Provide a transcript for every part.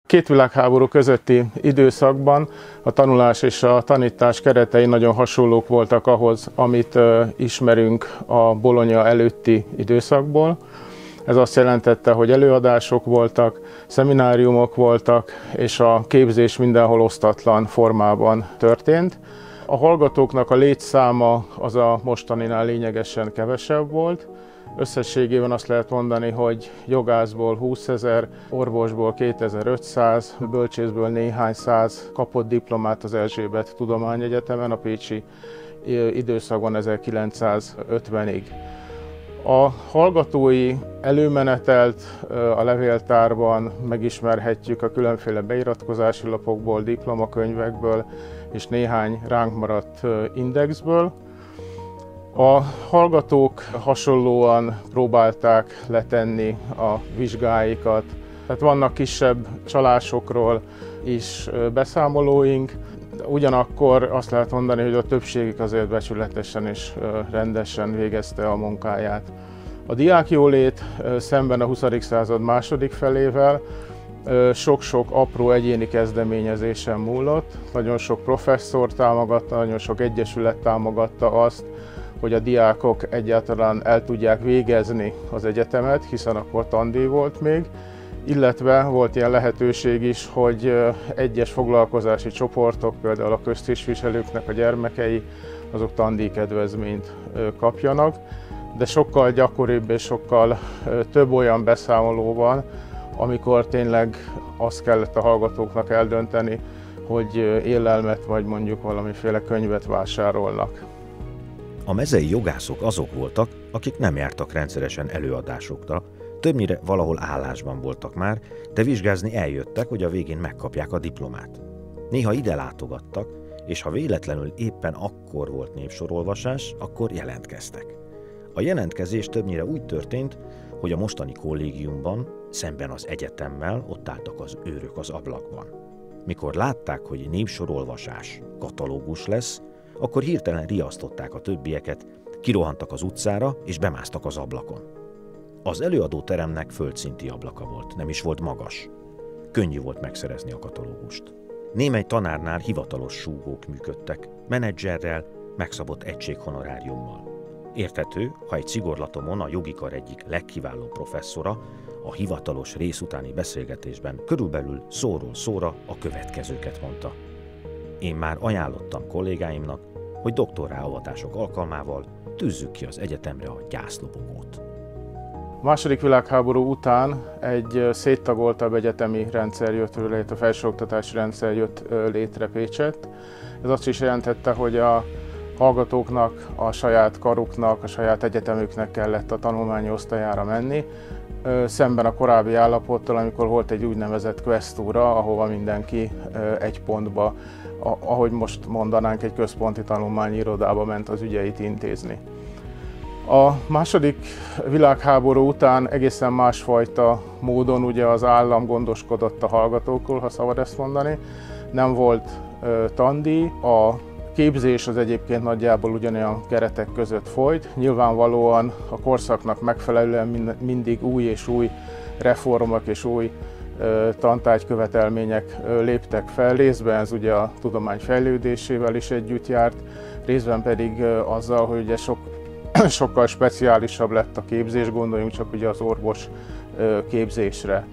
Két világháború közötti időszakban a tanulás és a tanítás keretei nagyon hasonlók voltak ahhoz, amit ismerünk a Bologna előtti időszakból. Ez azt jelentette, hogy előadások voltak, szemináriumok voltak, és a képzés mindenhol osztatlan formában történt. A hallgatóknak a létszáma az a mostaninál lényegesen kevesebb volt. Összességében azt lehet mondani, hogy jogászból 20 000, orvosból 2500, bölcsészből néhány száz kapott diplomát az Erzsébet Tudományegyetemen a pécsi időszakban 1950-ig. A hallgatói előmenetelt a levéltárban megismerhetjük a különféle beiratkozási lapokból, diplomakönyvekből és néhány ránk maradt indexből. A hallgatók hasonlóan próbálták letenni a vizsgáikat, tehát vannak kisebb csalásokról is beszámolóink, ugyanakkor azt lehet mondani, hogy a többségük azért becsületesen és rendesen végezte a munkáját. A diákjólét szemben a 20. század második felével sok-sok apró egyéni kezdeményezésen múlott. Nagyon sok professzor támogatta, nagyon sok egyesület támogatta azt, hogy a diákok egyáltalán el tudják végezni az egyetemet, hiszen akkor tandíj volt még, illetve volt ilyen lehetőség is, hogy egyes foglalkozási csoportok, például a köztisztviselőknek a gyermekei, azok tandíjkedvezményt kapjanak, de sokkal gyakoribb és sokkal több olyan beszámoló van, amikor tényleg azt kellett a hallgatóknak eldönteni, hogy élelmet vagy mondjuk valamiféle könyvet vásárolnak. A mezei jogászok azok voltak, akik nem jártak rendszeresen előadásokra, többnyire valahol állásban voltak már, de vizsgázni eljöttek, hogy a végén megkapják a diplomát. Néha ide látogattak, és ha véletlenül éppen akkor volt névsorolvasás, akkor jelentkeztek. A jelentkezés többnyire úgy történt, hogy a mostani kollégiumban, szemben az egyetemmel ott álltak az őrök az ablakban. Mikor látták, hogy névsorolvasás, katalógus lesz, akkor hirtelen riasztották a többieket, kirohantak az utcára és bemásztak az ablakon. Az előadóteremnek földszinti ablaka volt, nem is volt magas. Könnyű volt megszerezni a katalógust. Némely tanárnál hivatalos súgók működtek, menedzserrel, megszabott egységhonoráriummal. Érthető, ha egy szigorlatomon a jogi kar egyik legkiválóbb professzora a hivatalos rész utáni beszélgetésben körülbelül szóról szóra a következőket mondta. Én már ajánlottam kollégáimnak, hogy doktorráavatások alkalmával tűzzük ki az egyetemre a gyászlobogót. A második világháború után egy széttagoltabb egyetemi rendszer jött létre, a felsőoktatási rendszer jött létre Pécsett. Ez azt is jelentette, hogy a hallgatóknak, a saját karuknak, a saját egyetemüknek kellett a tanulmányi osztályára menni, szemben a korábbi állapottal, amikor volt egy úgynevezett questúra, ahova mindenki egy pontba, ahogy most mondanánk, egy központi tanulmányi irodába ment az ügyeit intézni. A második világháború után egészen másfajta módon ugye az állam gondoskodott a hallgatókról, ha szabad ezt mondani. Nem volt tandíj, a képzés az egyébként nagyjából ugyanolyan keretek között folyt. Nyilvánvalóan a korszaknak megfelelően mindig új és új reformok és új tantárgykövetelmények léptek fel, részben ez ugye a tudomány fejlődésével is együtt járt, részben pedig azzal, hogy ugye sokkal speciálisabb lett a képzés, gondoljunk csak ugye az orvos képzésre.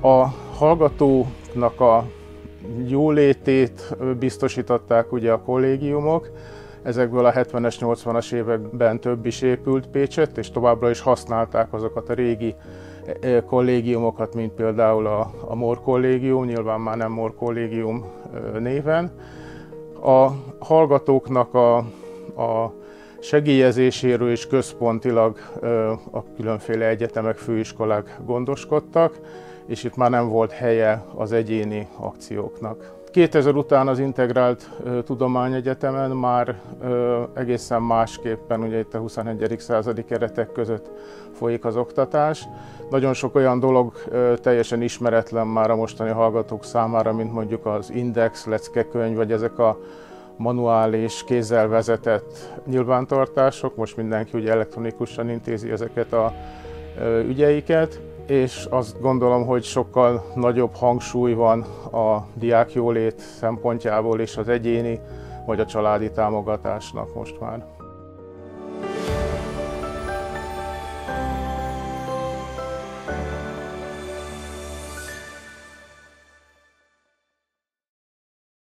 A hallgatóknak a jólétét biztosították ugye a kollégiumok, ezekből a 70-es, 80-as években több is épült Pécsett, és továbbra is használták azokat a régi kollégiumokat, mint például a MOR kollégium, nyilván már nem MOR kollégium néven. A hallgatóknak a segélyezéséről is központilag a különféle egyetemek, főiskolák gondoskodtak, és itt már nem volt helye az egyéni akcióknak. 2000 után az Integrált Tudományegyetemen már egészen másképpen, ugye itt a 21. századi keretek között folyik az oktatás. Nagyon sok olyan dolog teljesen ismeretlen már a mostani hallgatók számára, mint mondjuk az index, leckekönyv, vagy ezek a manuális, kézzel vezetett nyilvántartások. Most mindenki ugye elektronikusan intézi ezeket a ügyeiket, és azt gondolom, hogy sokkal nagyobb hangsúly van a diákjólét szempontjából és az egyéni vagy a családi támogatásnak most már.